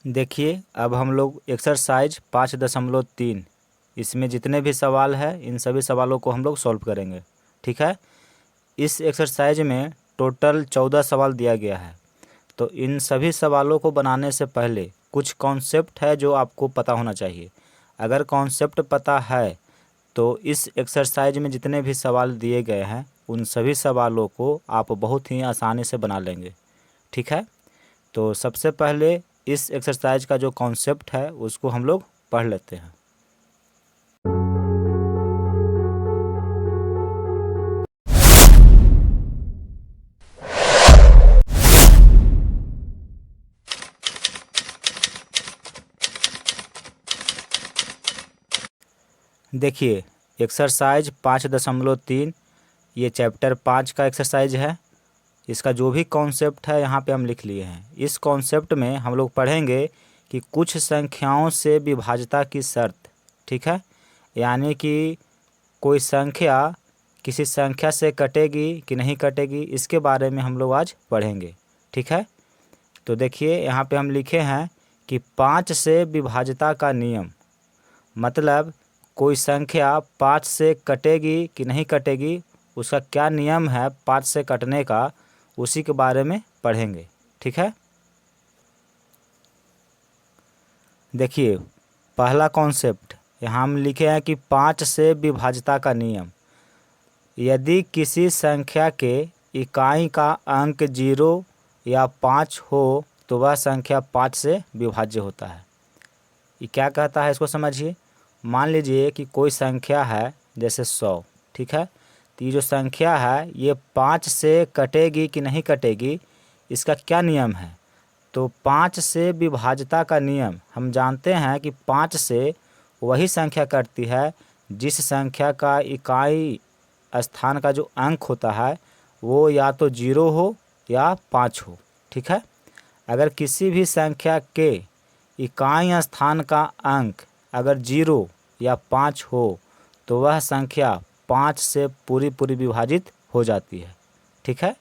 देखिए अब हम लोग एक्सरसाइज 5.3 इसमें जितने भी सवाल है इन सभी सवालों को हम लोग सॉल्व करेंगे। ठीक है। इस एक्सरसाइज में टोटल 14 सवाल दिया गया है। तो इन सभी सवालों को बनाने से पहले कुछ कॉन्सेप्ट है जो आपको पता होना चाहिए। अगर कॉन्सेप्ट पता है तो इस एक्सरसाइज में जितने भी सवाल दिए गए हैं उन सभी सवालों को आप बहुत ही आसानी से बना लेंगे। ठीक है। तो सबसे पहले इस एक्सरसाइज का जो कॉन्सेप्ट है उसको हम लोग पढ़ लेते हैं। देखिए एक्सरसाइज 5.3 ये चैप्टर 5 का एक्सरसाइज है। इसका जो भी कॉन्सेप्ट है यहाँ पे हम लिख लिए हैं। इस कॉन्सेप्ट में हम लोग पढ़ेंगे कि कुछ संख्याओं से विभाज्यता की शर्त। ठीक है। यानी कि कोई संख्या किसी संख्या से कटेगी कि नहीं कटेगी इसके बारे में हम लोग आज पढ़ेंगे। ठीक है। तो देखिए यहाँ पे हम लिखे हैं कि 5 से विभाज्यता का नियम, मतलब कोई संख्या 5 से कटेगी कि नहीं कटेगी उसका क्या नियम है 5 से कटने का, उसी के बारे में पढ़ेंगे। ठीक है। देखिए पहला कॉन्सेप्ट यहाँ हम लिखे हैं कि 5 से विभाज्यता का नियम। यदि किसी संख्या के इकाई का अंक 0 या 5 हो तो वह संख्या 5 से विभाज्य होता है। ये क्या कहता है इसको समझिए। मान लीजिए कि कोई संख्या है जैसे 100। ठीक है। तो ये जो संख्या है ये 5 से कटेगी कि नहीं कटेगी इसका क्या नियम है। तो 5 से विभाज्यता का नियम हम जानते हैं कि 5 से वही संख्या कटती है जिस संख्या का इकाई स्थान का जो अंक होता है वो या तो 0 हो या 5 हो। ठीक है। अगर किसी भी संख्या के इकाई स्थान का अंक अगर 0 या 5 हो तो वह संख्या 5 से पूरी विभाजित हो जाती है। ठीक है।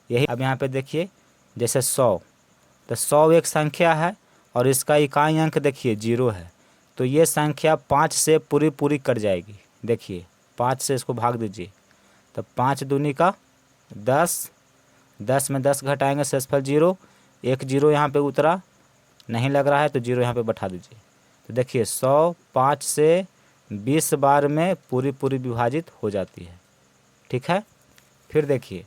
यही अब यहाँ पे देखिए जैसे 100, तो 100 एक संख्या है और इसका इकाई अंक देखिए 0 है। तो ये संख्या 5 से पूरी कट जाएगी। देखिए 5 से इसको भाग दीजिए तो 5 दूनी का 10, 10 में 10 घटाएंगे शेषफल 0, एक 0 यहाँ पे उतरा, नहीं लग रहा है तो 0 यहाँ पे बैठा दीजिए। तो देखिए 100 5 से 20 बार में पूरी विभाजित हो जाती है। ठीक है। फिर देखिए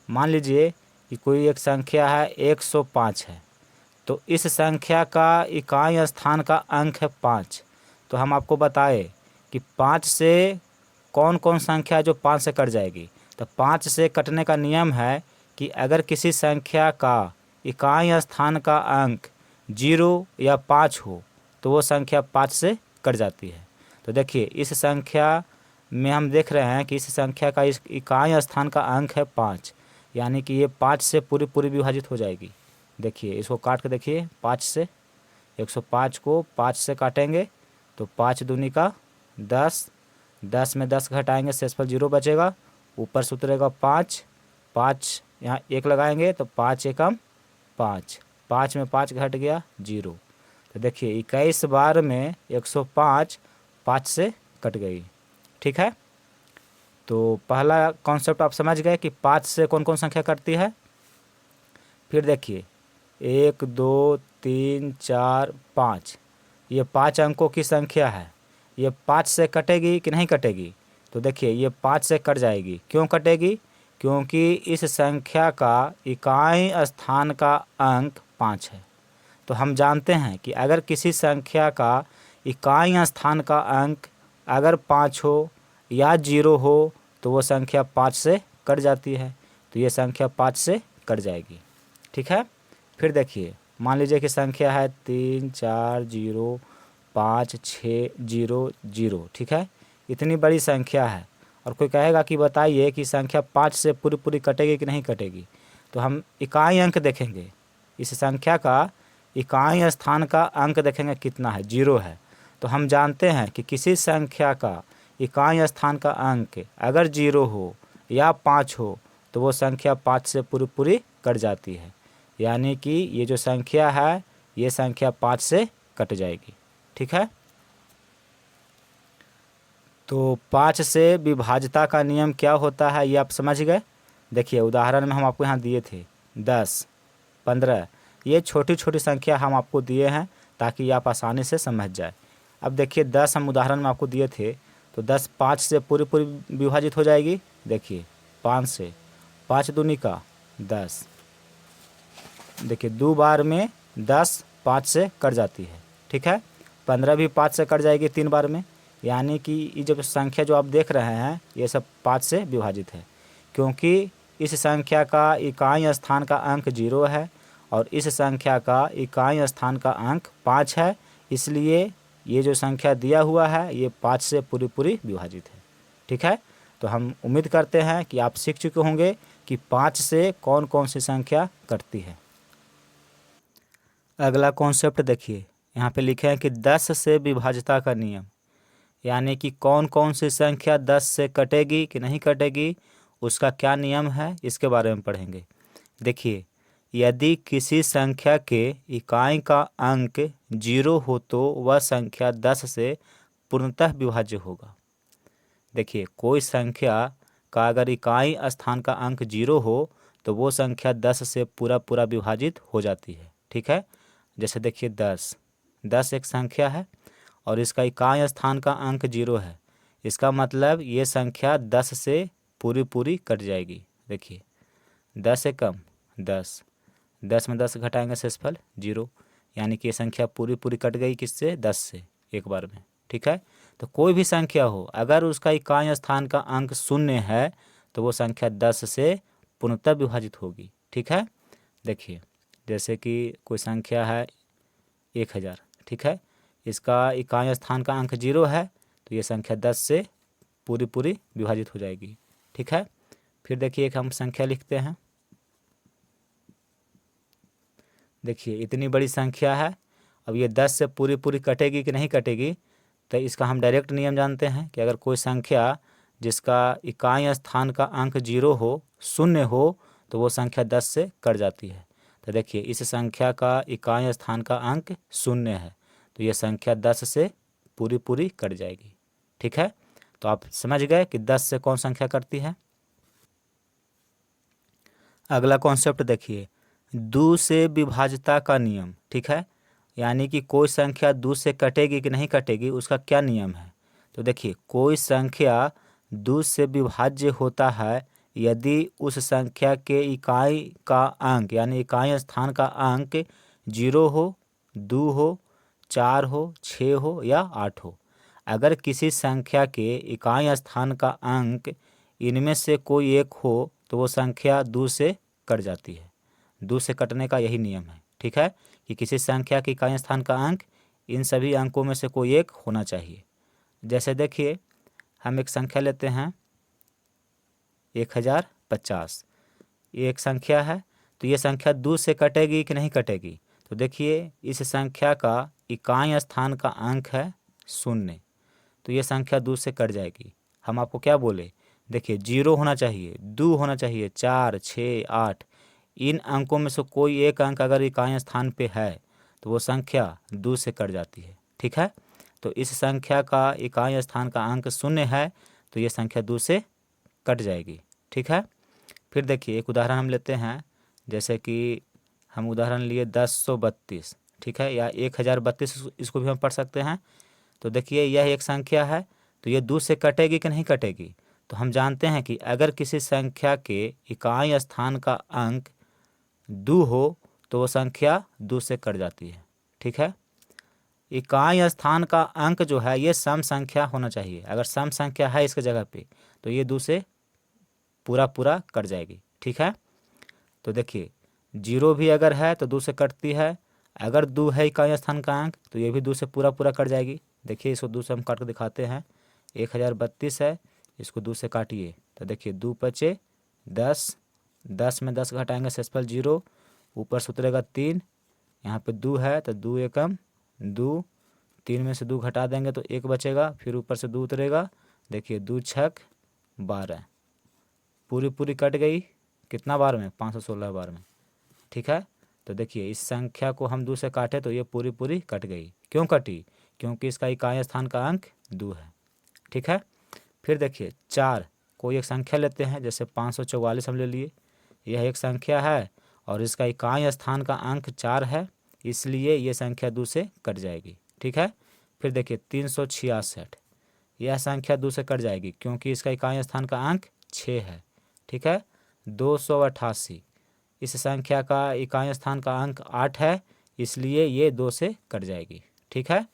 मान लीजिए कि कोई एक संख्या है 105 है, तो इस संख्या का इकाई स्थान का अंक है 5। तो हम आपको बताए कि 5 से कौन कौन संख्या जो 5 से कट जाएगी। तो 5 से कटने का नियम है कि अगर किसी संख्या का इकाई स्थान का अंक 0 या 5 हो तो वो संख्या 5 से कट जाती है। तो देखिए इस संख्या में हम देख रहे हैं कि इस संख्या का इस इकाई स्थान का अंक है 5, यानी कि ये 5 से पूरी विभाजित हो जाएगी। देखिए इसको काट के देखिए 5 से 105 को 5 से काटेंगे तो 5 दूनी का 10, 10 में 10 घटाएंगे शेषफल 0 बचेगा, ऊपर से उतरेगा 5, 5 यहाँ 1 लगाएंगे तो 5 एकम 5, 5 में 5 घट गया 0। तो देखिए 21 बार में 105 5 से कट गई। ठीक है। तो पहला कॉन्सेप्ट आप समझ गए कि 5 से कौन कौन संख्या कटती है। फिर देखिए 1 2 3 4 5, ये 5 अंकों की संख्या है। ये 5 से कटेगी कि नहीं कटेगी। तो देखिए ये 5 से कट जाएगी। क्यों कटेगी? क्योंकि इस संख्या का इकाई स्थान का अंक 5 है। तो हम जानते हैं कि अगर किसी संख्या का इकाई स्थान का अंक अगर 5 हो या 0 हो तो वो संख्या 5 से कट जाती है। तो ये संख्या 5 से कट जाएगी। ठीक है। फिर देखिए मान लीजिए कि संख्या है 3 4 0 5 6 0 0। ठीक है। इतनी बड़ी संख्या है और कोई कहेगा कि बताइए कि संख्या 5 से पूरी कटेगी कि नहीं कटेगी। तो हम इकाई अंक देखेंगे। इस संख्या का इकाई स्थान का अंक देखेंगे कितना है, 0 है। तो हम जानते हैं कि किसी संख्या का इकाई स्थान का अंक अगर 0 हो या 5 हो तो वो संख्या 5 से पूरी कट जाती है। यानी कि ये जो संख्या है ये संख्या 5 से कट जाएगी। ठीक है, तो 5 से विभाज्यता का नियम क्या होता है ये आप समझ गए। देखिए उदाहरण में हम आपको यहाँ दिए थे 10, 15, ये छोटी छोटी संख्या हम आपको दिए हैं ताकि आप आसानी से समझ जाए। अब देखिए 10 हम उदाहरण में आपको दिए थे, तो 10 5 से पूरी पूरी विभाजित हो जाएगी। देखिए 5 से, 5 दूनी का 10, देखिए 2 बार में 10 5 से कट जाती है। ठीक है, 15 भी 5 से कट जाएगी 3 बार में, यानी कि ये जब संख्या जो आप देख रहे हैं ये सब 5 से विभाजित है, क्योंकि इस संख्या का इकाई स्थान का अंक 0 है और इस संख्या का इकाई स्थान का अंक 5 है, इसलिए ये जो संख्या दिया हुआ है ये 5 से पूरी पूरी विभाजित है। ठीक है, तो हम उम्मीद करते हैं कि आप सीख चुके होंगे कि 5 से कौन कौन सी संख्या कटती है। अगला कॉन्सेप्ट देखिए, यहाँ पे लिखे हैं कि 10 से विभाज्यता का नियम, यानी कि कौन कौन सी संख्या 10 से कटेगी कि नहीं कटेगी, उसका क्या नियम है इसके बारे में पढ़ेंगे। देखिए, यदि किसी संख्या के इकाई का अंक 0 हो तो वह संख्या 10 से पूर्णतः विभाज्य होगा। देखिए, कोई संख्या का अगर इकाई स्थान का अंक 0 हो तो वो संख्या 10 से पूरा पूरा विभाजित हो जाती है। ठीक है, जैसे देखिए 10 एक संख्या है और इसका इकाई स्थान का अंक 0 है, इसका मतलब ये संख्या 10 से पूरी पूरी कट जाएगी। देखिए 10 से कम 10 में 10 घटाएंगे शेषफल 0, यानी कि ये संख्या पूरी पूरी कट गई किससे, 10 से एक बार में। ठीक है, तो कोई भी संख्या हो अगर उसका इकाई स्थान का अंक 0 है तो वो संख्या 10 से पूर्णतः विभाजित होगी। ठीक है, देखिए जैसे कि कोई संख्या है 1000, ठीक है, इसका इकाई स्थान का अंक 0 है तो ये संख्या 10 से पूरी पूरी विभाजित हो जाएगी। ठीक है, फिर देखिए एक हम संख्या लिखते हैं। देखिए इतनी बड़ी संख्या है, अब ये 10 से पूरी पूरी कटेगी कि नहीं कटेगी, तो इसका हम डायरेक्ट नियम जानते हैं कि अगर कोई संख्या जिसका इकाई स्थान का अंक 0 हो, 0 हो, तो वो संख्या 10 से कट जाती है। तो देखिए इस संख्या का इकाई स्थान का अंक 0 है तो ये संख्या 10 से पूरी पूरी कट जाएगी। ठीक है, तो आप समझ गए कि 10 से कौन संख्या कटती है। अगला कॉन्सेप्ट देखिए, 2 से विभाज्यता का नियम। ठीक है, यानी कि कोई संख्या 2 से कटेगी कि नहीं कटेगी उसका क्या नियम है। तो देखिए कोई संख्या 2 से विभाज्य होता है यदि उस संख्या के इकाई का अंक यानी इकाई स्थान का अंक 0 हो, 2 हो, 4 हो, 6 हो या 8 हो। अगर किसी संख्या के इकाई स्थान का अंक इनमें से कोई एक हो तो वो संख्या 2 से कट जाती है। 2 से कटने का यही नियम है। ठीक है, कि किसी संख्या के इकाई स्थान का अंक इन सभी अंकों में से कोई एक होना चाहिए। जैसे देखिए हम एक संख्या लेते हैं 1050, ये एक संख्या है, तो ये संख्या 2 से कटेगी कि नहीं कटेगी। तो देखिए इस संख्या का इकाई स्थान का अंक है 0, तो ये संख्या 2 से कट जाएगी। हम आपको क्या बोले, देखिए 0 होना चाहिए, 2 होना चाहिए, 4, 6, 8, इन अंकों में से कोई एक अंक अगर इकाई स्थान पे है तो वो संख्या 2 से कट जाती है। ठीक है, तो इस संख्या का इकाई स्थान का अंक 0 है तो ये संख्या 2 से कट जाएगी। ठीक है, फिर देखिए एक उदाहरण हम लेते हैं, जैसे कि हम उदाहरण लिए 1032, ठीक है, या 1032 इसको भी हम पढ़ सकते हैं। तो देखिए यह एक संख्या है, तो ये 2 से कटेगी कि नहीं कटेगी। तो हम जानते हैं कि अगर किसी संख्या के इकाई स्थान का अंक 2 हो तो वो संख्या 2 से कट जाती है। ठीक है, इकाई स्थान का अंक जो है ये सम संख्या होना चाहिए, अगर सम संख्या है इसके जगह पे तो ये 2 से पूरा पूरा कट जाएगी। ठीक है, तो देखिए 0 भी अगर है तो 2 से कटती है, अगर 2 है इकाई स्थान का अंक तो ये भी 2 से पूरा पूरा कट जाएगी। देखिए इसको 2 से हम काट कर दिखाते हैं, 1032 है, इसको 2 से काटिए तो देखिए 2 पचे 10, 10 में 10 घटाएंगे शेषफल 0, ऊपर से उतरेगा 3, यहाँ पे 2 है तो 2 एकम 2, 3 में से 2 घटा देंगे तो 1 बचेगा, फिर ऊपर से 2 उतरेगा, देखिए 2 छक 12, पूरी पूरी कट गई कितना बार में, 516 बार में। ठीक है, तो देखिए इस संख्या को हम 2 से काटे तो ये पूरी पूरी कट गई। क्यों कटी? क्योंकि इसका इकाई स्थान का अंक 2 है। ठीक है। फिर देखिए 4, कोई एक संख्या लेते हैं, जैसे 544 हम ले लिए। यह एक संख्या है और इसका इकाई स्थान का अंक 4 है, इसलिए ये संख्या 2 से कट जाएगी। ठीक है। फिर देखिए 366, यह संख्या 2 से कट जाएगी क्योंकि इसका इकाई स्थान का अंक 6 है। ठीक है। 288, इस संख्या का इकाई स्थान का अंक 8 है, इसलिए ये 2 से कट जाएगी। ठीक है।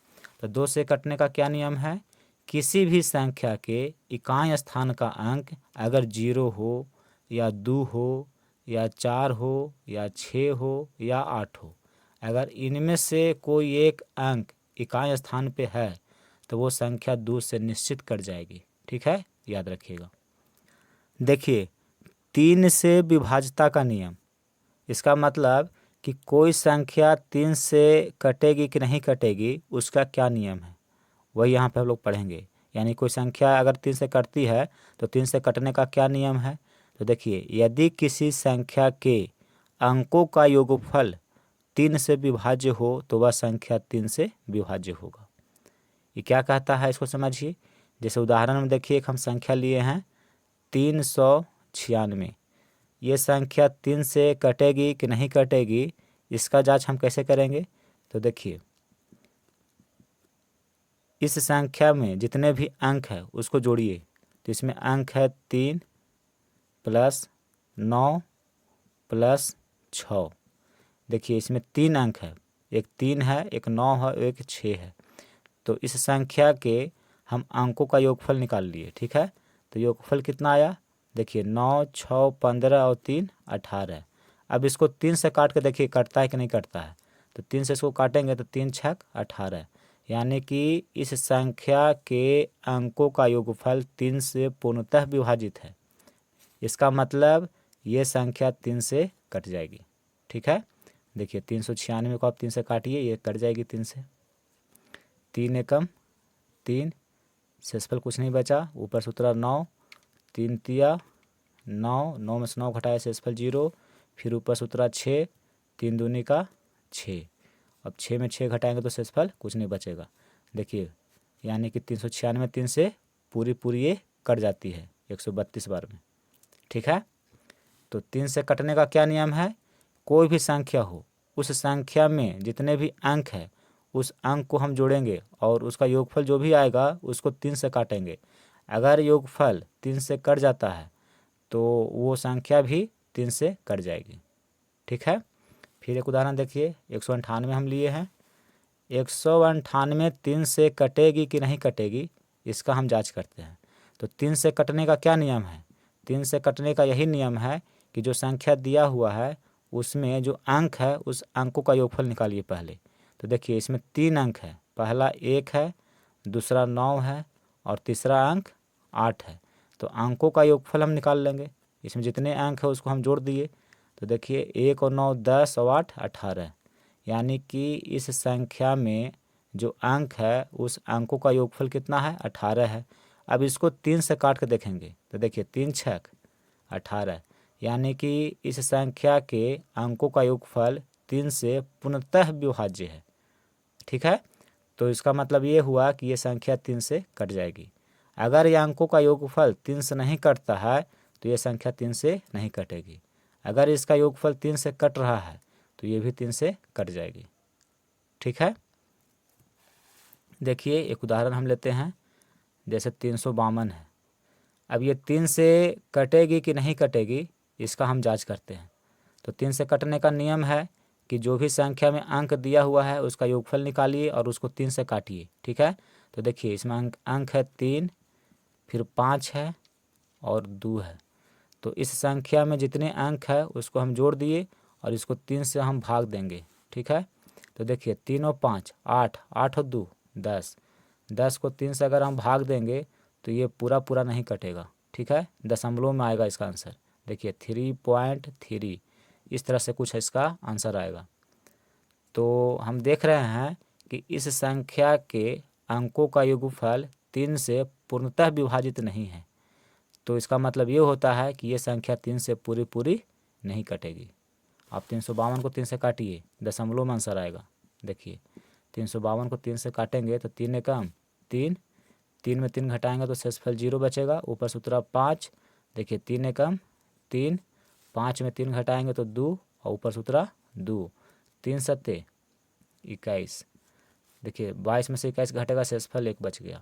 तो 2 से कटने का क्या नियम है? किसी भी संख्या के इकाई स्थान का अंक अगर 0 हो या 2 हो या 4 हो या 6 हो या 8 हो, अगर इनमें से कोई एक अंक इकाई स्थान पे है तो वो संख्या 2 से निश्चित कट जाएगी। ठीक है, याद रखिएगा। देखिए 3 से विभाज्यता का नियम, इसका मतलब कि कोई संख्या 3 से कटेगी कि नहीं कटेगी, उसका क्या नियम है, वही यहाँ पे हम लोग पढ़ेंगे। यानी कोई संख्या अगर 3 से कटती है तो 3 से कटने का क्या नियम है। तो देखिए यदि किसी संख्या के अंकों का योगफल 3 से विभाज्य हो तो वह संख्या 3 से विभाज्य होगा। ये क्या कहता है, इसको समझिए। जैसे उदाहरण में देखिए एक हम संख्या लिए हैं 396, ये संख्या 3 से कटेगी कि नहीं कटेगी, इसका जांच हम कैसे करेंगे। तो देखिए इस संख्या में जितने भी अंक है उसको जोड़िए। तो इसमें अंक है 3 + 9 + 6। देखिए इसमें 3 अंक है, एक 3 है, एक 9 है, एक 6 है। तो इस संख्या के हम अंकों का योगफल निकाल लिए। ठीक है। तो योगफल कितना आया? देखिए 9, 6, 15 और 3 18। अब इसको 3 से काट के देखिए कटता है कि नहीं कटता है। तो 3 से इसको काटेंगे तो 3 × 6 = 18, यानी कि इस संख्या के अंकों का योगफल 3 से पूर्णतः विभाजित है। इसका मतलब ये संख्या 3 से कट जाएगी। ठीक है। देखिए 396 को आप 3 से काटिए, ये कट जाएगी 3 से। 3 एकम 3, शेषफल कुछ नहीं बचा, ऊपर सूत्र 9, 3 तिया 9, 9 में से 9 घटाया शेषफल 0, फिर ऊपर सूत्र 6, 3 दूनी का 6। अब 6 में 6 घटाएंगे तो शेषफल कुछ नहीं बचेगा। देखिए यानी कि 396 3 से पूरी पूरी ये कट जाती है 132 बार में। ठीक है। तो 3 से कटने का क्या नियम है? कोई भी संख्या हो, उस संख्या में जितने भी अंक है उस अंक को हम जोड़ेंगे और उसका योगफल जो भी आएगा उसको 3 से काटेंगे। अगर योगफल 3 से कट जाता है तो वो संख्या भी 3 से कट जाएगी। ठीक है। फिर एक उदाहरण देखिए 198 हम लिए हैं। 198 3 से कटेगी कि नहीं कटेगी, इसका हम जांच करते हैं। तो 3 से कटने का क्या नियम है? 3 से कटने का यही नियम है कि जो संख्या दिया हुआ है उसमें जो अंक है उस अंकों का योगफल निकालिए पहले। तो देखिए इसमें 3 अंक है, पहला 1 है, दूसरा 9 है और तीसरा अंक 8 है। तो अंकों का योगफल हम निकाल लेंगे। इसमें जितने अंक है उसको हम जोड़ दिए। तो देखिए 1 और 9 10 और 8 18, यानी कि इस संख्या में जो अंक है उस अंकों का योगफल कितना है? 18 है। अब इसको 3 से काट के देखेंगे तो देखिए 3 × 6 = 18, यानी कि इस संख्या के अंकों का योगफल 3 से पूर्णतः विभाज्य है। ठीक है। तो इसका मतलब ये हुआ कि ये संख्या 3 से कट जाएगी। अगर ये अंकों का योगफल 3 से नहीं कटता है तो ये संख्या 3 से नहीं कटेगी। अगर इसका योगफल 3 से कट रहा है तो ये भी 3 से कट जाएगी। ठीक है। देखिए एक उदाहरण हम लेते हैं, जैसे 352 है। अब ये 3 से कटेगी कि नहीं कटेगी, इसका हम जांच करते हैं। तो 3 से कटने का नियम है कि जो भी संख्या में अंक दिया हुआ है उसका योगफल निकालिए और उसको 3 से काटिए। ठीक है। तो देखिए इसमें अंक है 3, फिर 5 है और 2 है। तो इस संख्या में जितने अंक है उसको हम जोड़ दिए और इसको 3 से हम भाग देंगे। ठीक है। तो देखिए 3 और 5 8, 8 और 2 10, 10 को 3 से अगर हम भाग देंगे तो ये पूरा पूरा नहीं कटेगा। ठीक है, दशमलव में आएगा इसका आंसर। देखिए 3.3, इस तरह से कुछ इसका आंसर आएगा। तो हम देख रहे हैं कि इस संख्या के अंकों का योगफल 3 से पूर्णतः विभाजित नहीं है। तो इसका मतलब ये होता है कि ये संख्या 3 से पूरी पूरी नहीं कटेगी। आप 352 को 3 से काटिए, दशमलव में आंसर आएगा। देखिए 352 को 3 से काटेंगे तो 3 एकम 3, 3 में 3 घटाएंगे तो शेषफल 0 बचेगा, ऊपर सूत्र 5। देखिए 3 एकम 3, 5 में 3 घटाएंगे तो 2 और ऊपर सूत्र 2, 3 सत्ते 21। देखिए 22 में से 21 घटेगा, शेषफल 1 बच गया।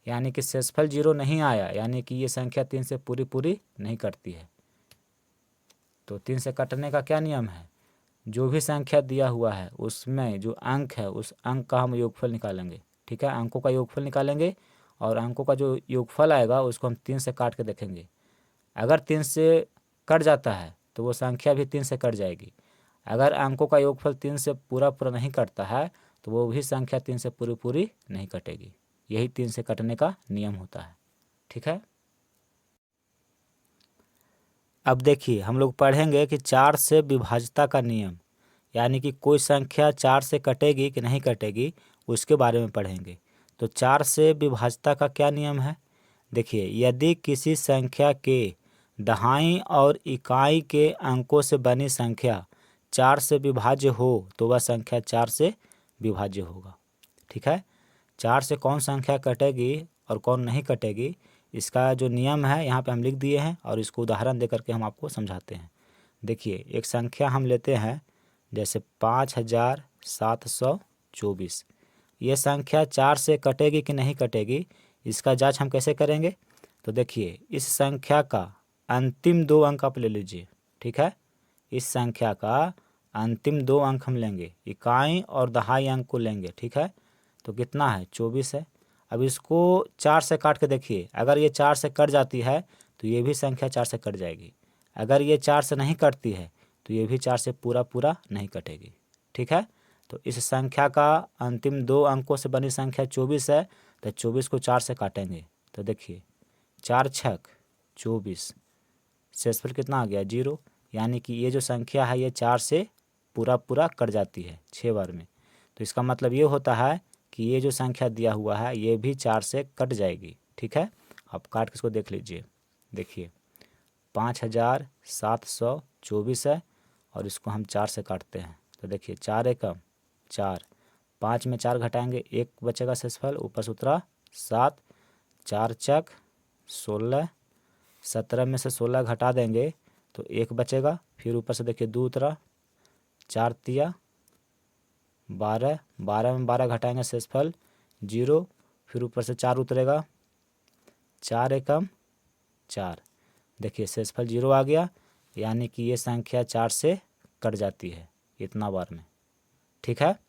यानी कि शेषफल 0 नहीं आया, यानी कि ये संख्या 3 से पूरी नहीं कटती है। तो 3 से कटने का क्या नियम है, जो भी संख्या दिया हुआ है उसमें जो अंक है उस अंक का हम योगफल निकालेंगे। ठीक है, अंकों का योगफल निकालेंगे और अंकों का जो योगफल आएगा उसको हम 3 से काट के देखेंगे। अगर 3 से कट जाता है तो वो संख्या भी 3 से कट जाएगी। अगर अंकों का योगफल 3 से पूरा नहीं कटता है तो वो भी संख्या 3 से पूरी नहीं कटेगी। यही 3 से कटने का नियम होता है। ठीक है, अब देखिए हम लोग पढ़ेंगे कि 4 से विभाज्यता का नियम, यानी कि कोई संख्या 4 से कटेगी कि नहीं कटेगी उसके बारे में पढ़ेंगे। तो 4 से विभाज्यता का क्या नियम है, देखिए यदि किसी संख्या के दहाई और इकाई के अंकों से बनी संख्या 4 से विभाज्य हो तो वह संख्या 4 से विभाज्य होगा। ठीक है, 4 से कौन संख्या कटेगी और कौन नहीं कटेगी इसका जो नियम है यहाँ पे हम लिख दिए हैं और इसको उदाहरण दे करके हम आपको समझाते हैं। देखिए एक संख्या हम लेते हैं जैसे 5724। ये संख्या 4 से कटेगी कि नहीं कटेगी इसका जांच हम कैसे करेंगे। तो देखिए इस संख्या का अंतिम 2 अंक आप ले लीजिए। ठीक है, इस संख्या का अंतिम 2 अंक हम लेंगे, इकाई और दहाई अंक को लेंगे। ठीक है, तो कितना है 24 है। अब इसको 4 से काट के देखिए, अगर ये 4 से कट जाती है तो ये भी संख्या 4 से कट जाएगी। अगर ये 4 से नहीं कटती है तो ये भी 4 से पूरा नहीं कटेगी। ठीक है, तो इस संख्या का अंतिम 2 अंकों से बनी संख्या 24 है, तो 24 को 4 से काटेंगे तो देखिए 4 छक 24, शेषफल कितना आ गया 0। यानी कि ये जो संख्या है ये 4 से पूरा कट जाती है 6 बार में। तो इसका मतलब ये होता है कि ये जो संख्या दिया हुआ है ये भी 4 से कट जाएगी। ठीक है, आप काट के इसको देख लीजिए। देखिए 5724 है और इसको हम 4 से काटते हैं तो देखिए 4 एकम 4, 5 में 4 घटाएंगे 1 बचेगा शेषफल, ऊपर सूत्र 7, 4 चक 16, 17 में से 16 घटा देंगे तो 1 बचेगा, फिर ऊपर से देखिए 2 उतरा, 4 तिया 12, 12 में 12 घटाएंगे शेषफल 0, फिर ऊपर से 4 उतरेगा, 4 एकम 4। देखिए शेषफल 0 आ गया, यानी कि ये संख्या 4 से कट जाती है इतना बार में। ठीक है,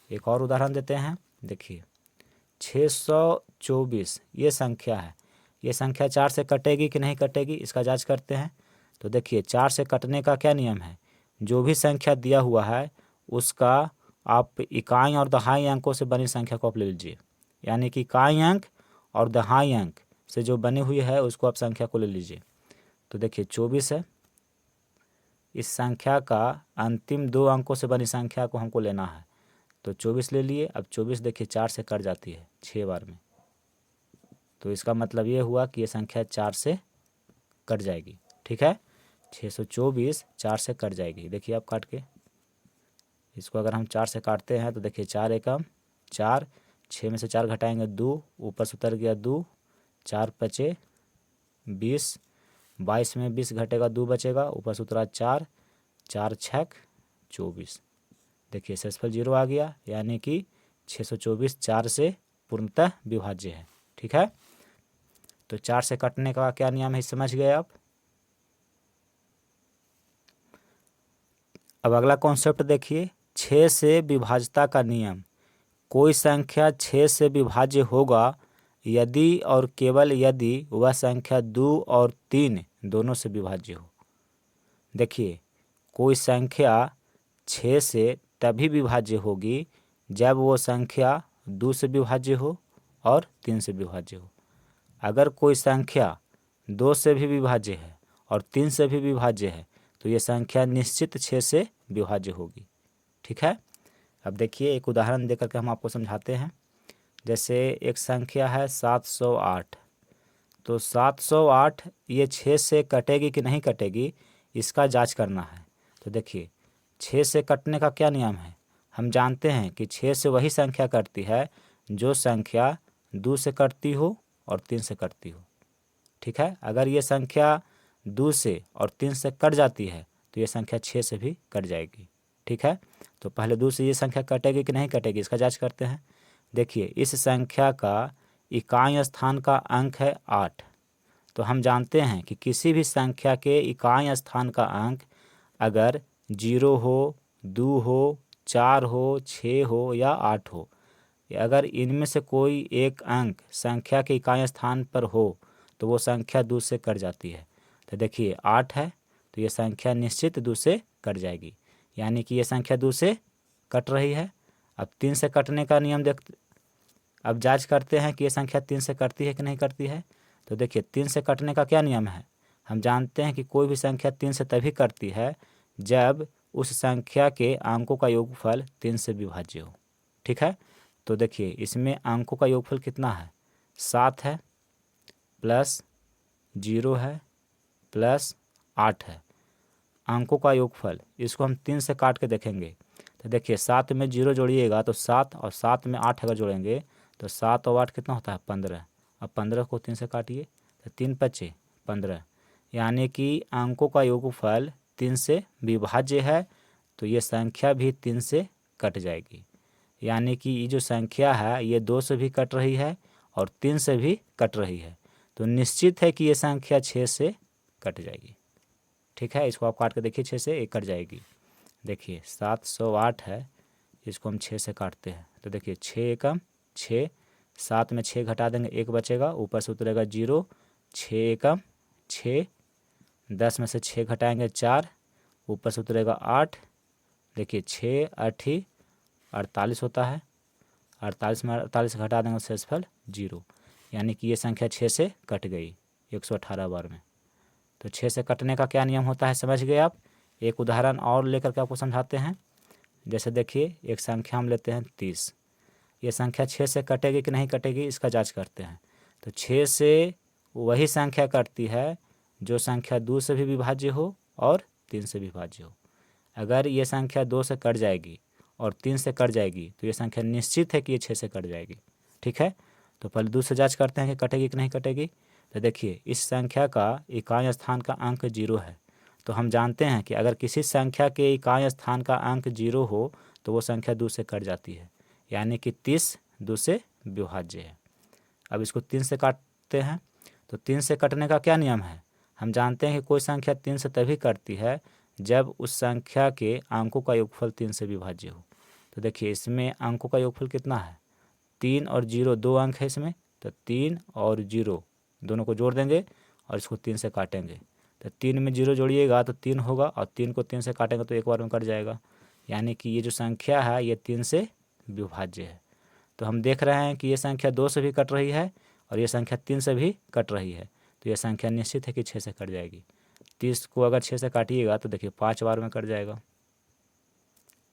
एक और उदाहरण देते हैं। देखिए 624 ये संख्या है, ये संख्या 4 से कटेगी कि नहीं कटेगी इसका जांच करते हैं। तो देखिए 4 से कटने का क्या नियम है, जो भी संख्या दिया हुआ है उसका आप इकाई और दहाई अंकों से बनी संख्या को आप ले लीजिए। यानी कि इकाई अंक और दहाई अंक से जो बनी हुई है उसको आप संख्या को ले लीजिए। तो देखिए 24 है, इस संख्या का अंतिम 2 अंकों से बनी संख्या को हमको लेना है तो 24 ले लिए। अब 24 देखिए 4 से कट जाती है 6 बार में, तो इसका मतलब ये हुआ कि ये संख्या 4 से कट जाएगी। ठीक है, 624 4 से कट जाएगी। देखिए आप काट के इसको अगर हम 4 से काटते हैं तो देखिए 4 एकम 4, 6 में से 4 घटाएंगे 2, ऊपर से उतर गया 2, 4 पचे 20, 22 में 20 घटेगा 2 बचेगा, ऊपर से उतरा 4, 4 छक 24। देखिए शेषफल 0 आ गया, यानी कि 624 4 से पूर्णतः विभाज्य है। ठीक है, तो 4 से कटने का क्या नियम है समझ गए आप। अब अगला कॉन्सेप्ट देखिए 6 से विभाज्यता का नियम। कोई संख्या 6 से विभाज्य होगा यदि और केवल यदि वह संख्या 2 और 3 दोनों से विभाज्य हो। देखिए कोई संख्या 6 से तभी विभाज्य होगी जब वो संख्या 2 से विभाज्य हो और 3 से विभाज्य हो। अगर कोई संख्या 2 से भी विभाज्य है और 3 से भी विभाज्य है तो ये संख्या निश्चित 6 से विभाज्य होगी। ठीक है, अब देखिए एक उदाहरण देकर के हम आपको समझाते हैं। जैसे एक संख्या है 708, तो 708 ये 6 से कटेगी कि नहीं कटेगी इसका जांच करना है। तो देखिए 6 से कटने का क्या नियम है? हम जानते हैं कि 6 से वही संख्या कटती है जो संख्या 2 से कटती हो और 3 से कटती हो। ठीक है, अगर ये संख्या 2 से और 3 से कट जाती है तो ये संख्या 6 से भी कट जाएगी। ठीक है, तो पहले 2 से ये संख्या कटेगी कि नहीं कटेगी इसका जांच करते हैं। देखिए, इस संख्या का इकाई स्थान का अंक है 8। तो हम जानते हैं कि किसी भी संख्या के इकाई स्थान का अंक अगर 0 हो, 2 हो, 4 हो, 6 हो या 8 हो, अगर इनमें से कोई एक अंक संख्या के इकाई स्थान पर हो तो वो संख्या 2 से कट जाती है। तो देखिए 8 है तो ये संख्या निश्चित 2 से कट जाएगी, यानी कि ये संख्या 2 से कट रही है। अब 3 से कटने का नियम अब जांच करते हैं कि ये संख्या 3 से कटती है कि नहीं कटती है। तो देखिए 3 से कटने का क्या नियम है? हम जानते हैं कि कोई भी संख्या 3 से तभी कटती है जब उस संख्या के अंकों का योगफल 3 से विभाज्य हो। ठीक है, तो देखिए इसमें अंकों का योगफल कितना है? 7 है प्लस 0 है प्लस 8 है। अंकों का योगफल इसको हम 3 से काट के देखेंगे तो देखिए 7 में 0 जोड़िएगा तो 7 और 7 में 8 अगर जोड़ेंगे तो 7 और 8 कितना होता है? 15। अब 15 को 3 से काटिए तो 3 पचे 15, यानी कि अंकों का योगफल 3 से विभाज्य है तो ये संख्या भी 3 से कट जाएगी। यानी कि ये जो संख्या है ये 2 से भी कट रही है और 3 से भी कट रही है, तो निश्चित है कि ये संख्या 6 से कट जाएगी। ठीक है, इसको आप काट के देखिए 6 से 1 कट जाएगी। देखिए 708 है, इसको हम 6 से काटते हैं तो देखिए 6 एकम 6, 7 में 6 घटा देंगे 1 बचेगा, ऊपर से उतरेगा 0, 6 एकम 6, 10 में से 6 घटाएंगे 4, ऊपर से उतरेगा 8। देखिए 6 8 48 होता है, 48 में 48 घटा देंगे शेषफल 0, यानी कि ये संख्या 6 से कट गई 118 बार में। तो 6 से कटने का क्या नियम होता है समझ गए आप। एक उदाहरण और लेकर के आपको समझाते हैं। जैसे देखिए एक संख्या हम लेते हैं 30। ये संख्या 6 से कटेगी कि नहीं कटेगी इसका जांच करते हैं। तो 6 से वही संख्या कटती है जो संख्या 2 से भी विभाज्य हो और 3 से विभाज्य हो। अगर ये संख्या 2 से कट जाएगी और 3 से कट जाएगी तो ये संख्या निश्चित है कि ये 6 से कट जाएगी। ठीक है, तो पहले 2 से जांच करते हैं कि कटेगी कि नहीं कटेगी। तो देखिए इस संख्या का इकाई स्थान का अंक 0 है, तो हम जानते हैं कि अगर किसी संख्या के इकाई स्थान का अंक 0 हो तो वो संख्या 2 से कट जाती है, यानी कि 30 2 से विभाज्य है। अब इसको 3 से काटते हैं तो 3 से कटने का क्या नियम है? हम जानते हैं कि कोई संख्या 3 से तभी कटती है जब उस संख्या के अंकों का योगफल 3 से विभाज्य हो। तो देखिए इसमें अंकों का योगफल कितना है? 3 और 0 2 अंक है इसमें, तो 3 और 0 दोनों को जोड़ देंगे और इसको 3 से काटेंगे तो 3 में 0 जोड़िएगा तो 3 होगा और 3 को 3 से काटेंगे तो एक बार में कट जाएगा, यानी कि ये जो संख्या है ये 3 से विभाज्य है। तो हम देख रहे हैं कि ये संख्या 2 से भी कट रही है और ये संख्या 3 से भी कट रही है, तो ये संख्या निश्चित है कि 6 से कट जाएगी। 30 को अगर 6 से काटिएगा तो देखिए 5 बार में कट जाएगा।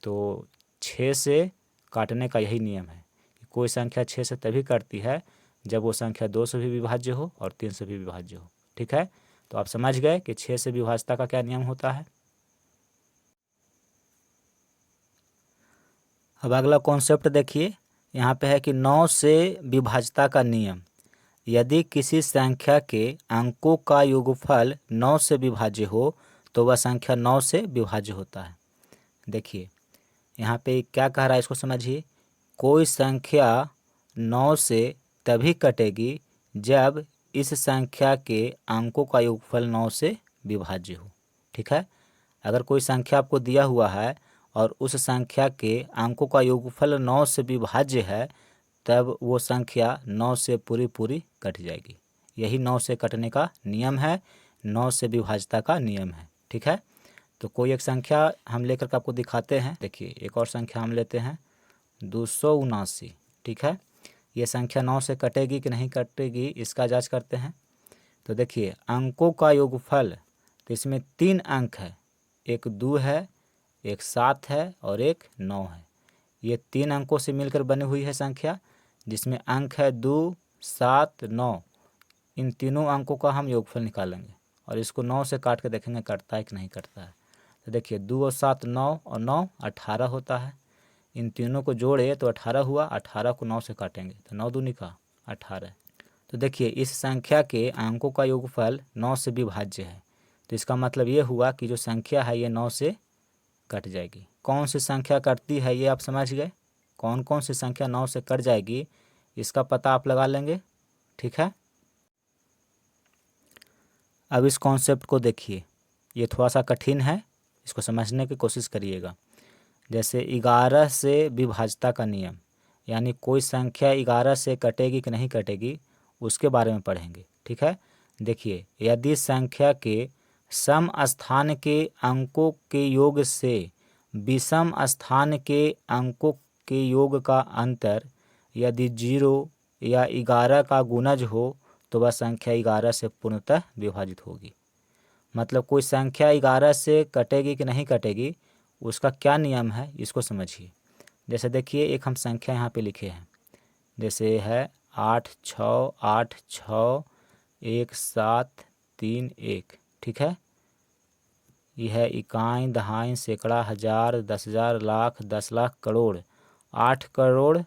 तो 6 से काटने का यही नियम है कि कोई संख्या 6 से तभी कटती है जब वो संख्या 2 से भी विभाज्य हो और 3 से भी विभाज्य हो। ठीक है, तो आप समझ गए कि 6 से विभाज्यता का क्या नियम होता है। अब अगला कॉन्सेप्ट देखिए, यहाँ पे है कि 9 से विभाज्यता का नियम। यदि किसी संख्या के अंकों का योगफल 9 से विभाज्य हो तो वह संख्या 9 से विभाज्य होता है। देखिए यहाँ पे क्या कह रहा है इसको समझिए। कोई संख्या 9 से तभी कटेगी जब इस संख्या के अंकों का योगफल 9 से विभाज्य हो। ठीक है, अगर कोई संख्या आपको दिया हुआ है और उस संख्या के अंकों का योगफल 9 से विभाज्य है तब वो संख्या 9 से पूरी कट जाएगी। यही 9 से कटने का नियम है, 9 से विभाज्यता का नियम है। ठीक है, तो कोई एक संख्या हम लेकर के आपको दिखाते हैं। देखिए एक और संख्या हम लेते हैं 279। ठीक है, ये संख्या 9 से कटेगी कि नहीं कटेगी इसका जांच करते हैं। तो देखिए अंकों का योगफल, तो इसमें 3 अंक है, एक 2 है, एक 7 है और एक 9 है। ये 3 अंकों से मिलकर बनी हुई है संख्या, जिसमें अंक है 2 7 9। इन तीनों अंकों का हम योगफल निकालेंगे और इसको 9 से काट के देखेंगे कटता है कि नहीं कटता है। तो देखिए 2 और 7 9 और 9 18 होता है। इन तीनों को जोड़े तो 18 हुआ, 18 को 9 से काटेंगे तो 9 दूनी का 18। तो देखिए इस संख्या के अंकों का योगफल 9 से विभाज्य है। तो इसका मतलब ये हुआ कि जो संख्या है ये 9 से कट जाएगी। कौन सी संख्या कटती है ये आप समझ गए। कौन कौन सी संख्या 9 से कट जाएगी इसका पता आप लगा लेंगे, ठीक है। अब इस कॉन्सेप्ट को देखिए, ये थोड़ा सा कठिन है, इसको समझने की कोशिश करिएगा। जैसे 11 से विभाज्यता का नियम, यानी कोई संख्या 11 से कटेगी कि नहीं कटेगी उसके बारे में पढ़ेंगे, ठीक है। देखिए यदि संख्या के सम स्थान के अंकों के योग से विषम स्थान के अंकों के योग का अंतर यदि 0 या 11 का गुणज हो तो वह संख्या 11 से पूर्णतः विभाजित होगी। मतलब कोई संख्या 11 से कटेगी कि नहीं कटेगी उसका क्या नियम है इसको समझिए। जैसे देखिए एक हम संख्या यहाँ पे लिखे हैं, जैसे है 8 6 8 6 1 7 3 1, ठीक है। यह है इकाई दहाई सैकड़ा हजार 10,000 लाख 10 लाख करोड़ 8 करोड़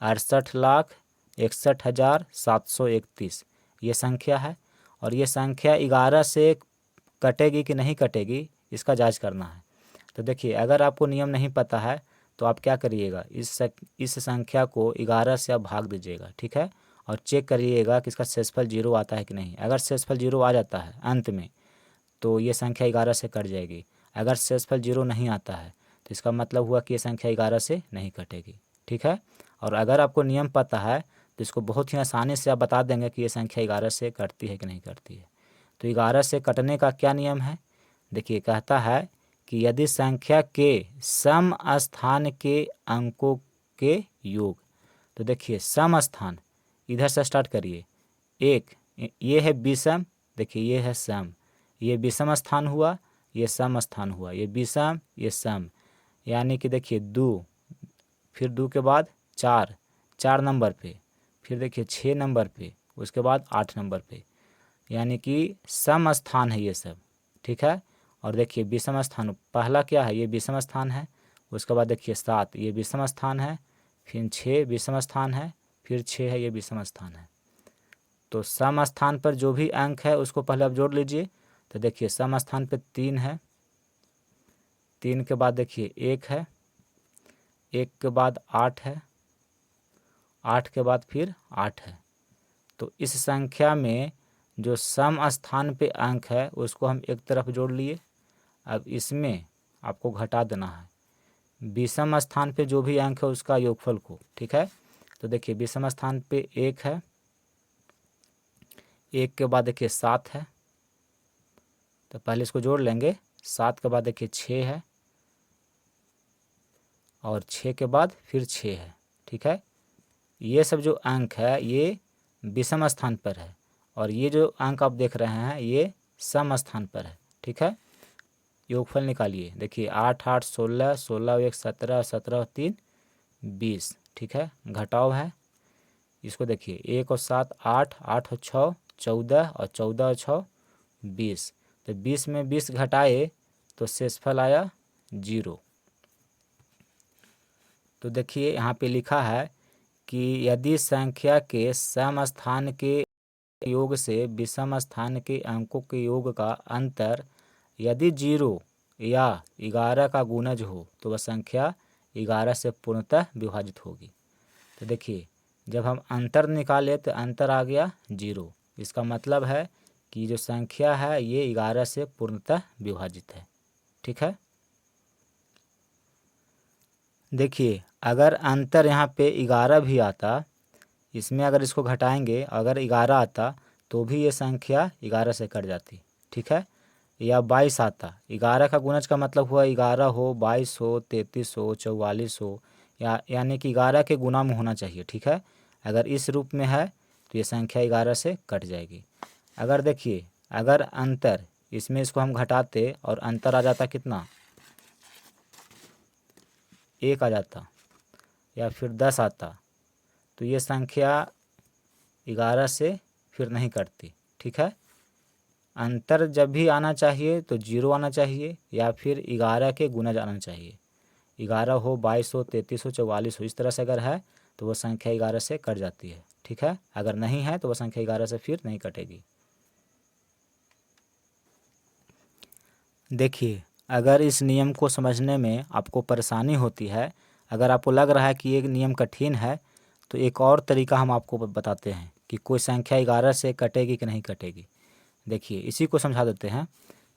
68 लाख 61,731 ये संख्या है। और ये संख्या 11 से कटेगी कि नहीं कटेगी इसका जांच करना है। तो देखिए अगर आपको नियम नहीं पता है तो आप क्या करिएगा, इस संख्या को 11 से आप भाग दीजिएगा, ठीक है। और चेक करिएगा कि इसका शेषफल 0 आता है कि नहीं। अगर शेषफल 0 आ जाता है अंत में तो ये संख्या 11 से कट जाएगी। अगर शेषफल 0 नहीं आता है तो इसका मतलब हुआ कि ये संख्या 11 से नहीं कटेगी, ठीक है। और अगर आपको नियम पता है तो इसको बहुत ही आसानी से आप बता देंगे कि ये संख्या 11 से कटती है कि नहीं कटती है। तो 11 से कटने का क्या नियम है, देखिए कहता है कि यदि संख्या के सम स्थान के अंकों के योग, तो देखिए सम स्थान इधर से स्टार्ट करिए, एक ये है विषम, देखिए ये है सम, ये विषम स्थान हुआ, ये सम स्थान हुआ, ये विषम ये सम, यानी कि देखिए 2, फिर 2 के बाद 4 4 नंबर पे, फिर देखिए 6 नंबर पे, उसके बाद 8 नंबर पे, यानी कि सम स्थान है ये सब, ठीक है। और देखिए विषम स्थान पहला क्या है, ये विषम स्थान है, उसके बाद देखिए 7 ये विषम स्थान है, फिर 6 विषम स्थान है, फिर 6 है ये विषम स्थान है। तो सम स्थान पर जो भी अंक है उसको पहले आप जोड़ लीजिए। तो देखिए सम स्थान पे 3 है, 3 के बाद देखिए 1 है, 1 के बाद 8 है, 8 के बाद फिर 8 है। तो इस संख्या में जो सम स्थान पे अंक है उसको हम एक तरफ जोड़ लिए। अब इसमें आपको घटा देना है विषम स्थान पे जो भी अंक है उसका योगफल को, ठीक है। तो देखिए विषम स्थान पे 1 है, 1 के बाद देखिए 7 है, तो पहले इसको जोड़ लेंगे। 7 के बाद देखिए 6 है, और 6 के बाद फिर 6 है, ठीक है। ये सब जो अंक है ये विषम स्थान पर है, और ये जो अंक आप देख रहे हैं ये सम स्थान पर है, ठीक है। योगफल निकालिए, देखिए 8 8 16 16 1 17 17 3 20, ठीक है। घटाव है, इसको देखिए 1 और 7 8 8 और 6 14 और 14 और 6 20। तो 20 में 20 घटाए तो शेषफल आया 0। तो देखिए यहाँ पे लिखा है कि यदि संख्या के सम स्थान के योग से विषम स्थान के अंकों के योग का अंतर यदि 0 या 11 का गुणज हो तो वह संख्या 11 से पूर्णतः विभाजित होगी। तो देखिए जब हम अंतर निकाले तो अंतर आ गया 0, इसका मतलब है कि जो संख्या है ये 11 से पूर्णतः विभाजित है, ठीक है। देखिए अगर अंतर यहाँ पे 11 भी आता, इसमें अगर इसको घटाएंगे अगर 11 आता तो भी ये संख्या 11 से कट जाती, ठीक है। या 22 आता, 11 का गुणज का मतलब हुआ 11 हो 22 हो 33 हो 44 हो, यानी कि 11 के गुना में होना चाहिए, ठीक है। अगर इस रूप में है तो ये संख्या 11 से कट जाएगी। अगर देखिए अगर अंतर इसमें इसको हम घटाते और अंतर आ जाता कितना, 1 आ जाता या फिर 10 आता, तो ये संख्या 11 से फिर नहीं कटती, ठीक है। अंतर जब भी आना चाहिए तो 0 आना चाहिए या फिर 11 के गुणज आना चाहिए। 11 हो, 22 हो, 33 हो, 44 हो, इस तरह से अगर है तो वो संख्या 11 से कट जाती है। ठीक है, अगर नहीं है तो वो संख्या 11 से फिर नहीं कटेगी। देखिए, अगर इस नियम को समझने में आपको परेशानी होती है, अगर आपको लग रहा है कि ये नियम कठिन है, तो एक और तरीका हम आपको बताते हैं कि कोई संख्या 11 से कटेगी कि नहीं कटेगी। देखिए, इसी को समझा देते हैं।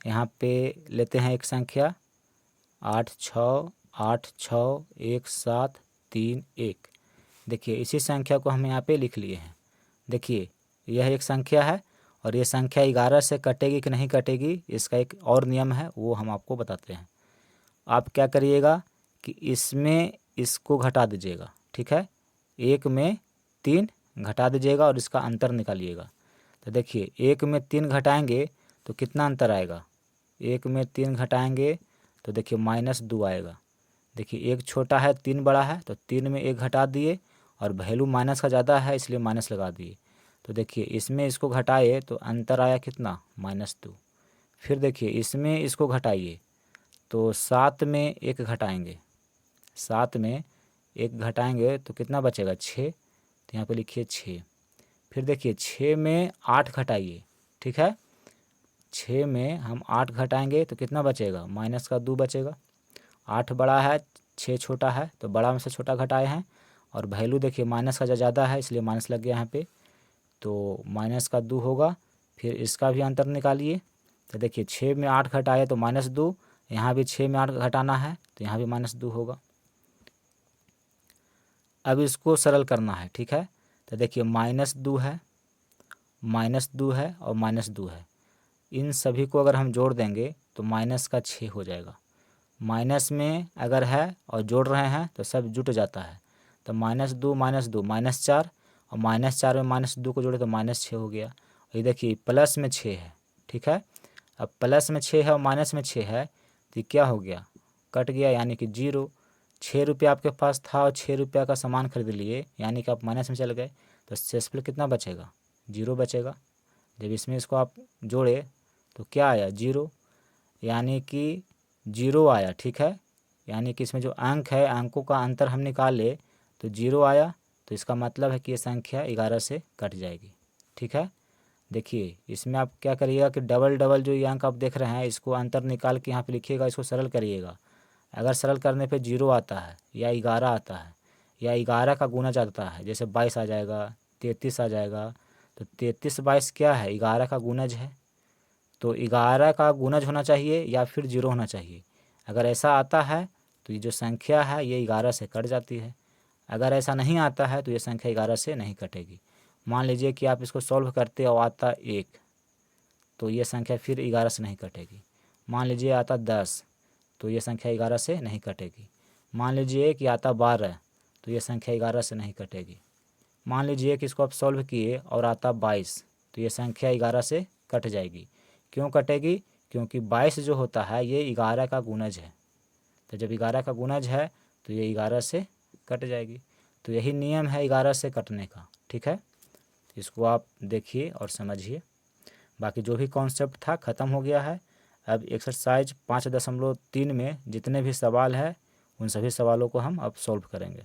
यहाँ पे लेते हैं एक संख्या 86861731। देखिए, इसी संख्या को हम यहाँ पे लिख लिए हैं। देखिए, यह एक संख्या है और ये संख्या 11 से कटेगी कि नहीं कटेगी, इसका एक और नियम है, वो हम आपको बताते हैं। आप क्या करिएगा कि इसमें इसको घटा दीजिएगा। ठीक है, 1 में 3 घटा दीजिएगा और इसका अंतर निकालिएगा। तो देखिए, 1 में 3 घटाएंगे तो कितना अंतर आएगा। 1 में 3 घटाएंगे तो देखिए -2 आएगा। देखिए, 1 छोटा है 3 बड़ा है, तो 3 में 1 घटा दिए और वैल्यू माइनस का ज़्यादा है इसलिए माइनस लगा दिए। तो देखिए, इसमें इसको घटाए तो अंतर आया कितना, -2। फिर देखिए, इसमें इसको घटाइए तो 7 में 1 घटाएंगे, 7 में 1 घटाएंगे तो कितना बचेगा, 6। तो यहाँ पे लिखिए 6। फिर देखिए, 6 में 8 घटाइए। ठीक है, 6 में हम 8 घटाएंगे तो कितना बचेगा, -2 बचेगा। 8 बड़ा है, 6 छोटा है, तो बड़ा में से छोटा घटाए हैं और वैल्यू देखिए माइनस का ज़्यादा है इसलिए माइनस लग गया यहाँ पे, तो -2 होगा। फिर इसका भी अंतर निकालिए। तो देखिए, 6 में 8 घटाए तो -2, यहाँ भी 6 में 8 घटाना है तो यहाँ भी -2 होगा। अब इसको सरल करना है। ठीक है, तो देखिए -2 है, -2 है और -2 है। इन सभी को अगर हम जोड़ देंगे तो माइनस का 6 हो जाएगा। माइनस में अगर है और जोड़ रहे हैं तो सब जुट जाता है। तो -2 -2 -4 और -4 में -2 को जोड़े तो -6 हो गया। ये देखिए प्लस में 6 है। ठीक है, अब प्लस में 6 है और माइनस में 6 है तो ये क्या हो गया, कट गया, यानी कि 0। 6 रुपया आपके पास था और 6 रुपया का सामान खरीद लिए, यानी कि आप माइनस में चले गए, तो शेषफल कितना बचेगा, 0 बचेगा। जब इसमें इसको आप जोड़े तो क्या आया, 0, यानी कि 0 आया। ठीक है, यानी कि इसमें जो अंक है, अंकों का अंतर हम निकाले तो 0 आया, तो इसका मतलब है कि ये संख्या 11 से कट जाएगी। ठीक है, देखिए इसमें आप क्या करिएगा कि डबल डबल जो ये अंक आप देख रहे हैं इसको अंतर निकाल के यहाँ पे लिखिएगा, इसको सरल करिएगा। अगर सरल करने पे 0 आता है या 11 आता है या 11 का गुणज आता है, जैसे 22 आ जाएगा, 33 आ जाएगा, तो 33 22 क्या है, 11 का गुणज है। तो 11 का गुणज होना चाहिए या फिर 0 होना चाहिए। अगर ऐसा आता है तो ये जो संख्या है ये 11 से कट जाती है। अगर ऐसा नहीं आता है तो ये संख्या 11 से नहीं कटेगी। मान लीजिए कि आप इसको सॉल्व करते और आता 1, तो ये संख्या फिर 11 से नहीं कटेगी। मान लीजिए आता 10, तो ये संख्या 11 से नहीं कटेगी। मान लीजिए कि आता 12, तो ये संख्या 11 से नहीं कटेगी। मान लीजिए कि इसको आप सॉल्व किए और आता 22, तो ये संख्या 11 से कट जाएगी। क्यों कटेगी, क्योंकि 22 जो होता है ये 11 का गुणज है। तो जब 11 का गुणज है तो ये 11 से कट जाएगी। तो यही नियम है 11 से कटने का। ठीक है, इसको आप देखिए और समझिए। बाकी जो भी कॉन्सेप्ट था ख़त्म हो गया है। अब एक्सरसाइज 5.3 में जितने भी सवाल है उन सभी सवालों को हम अब सॉल्व करेंगे।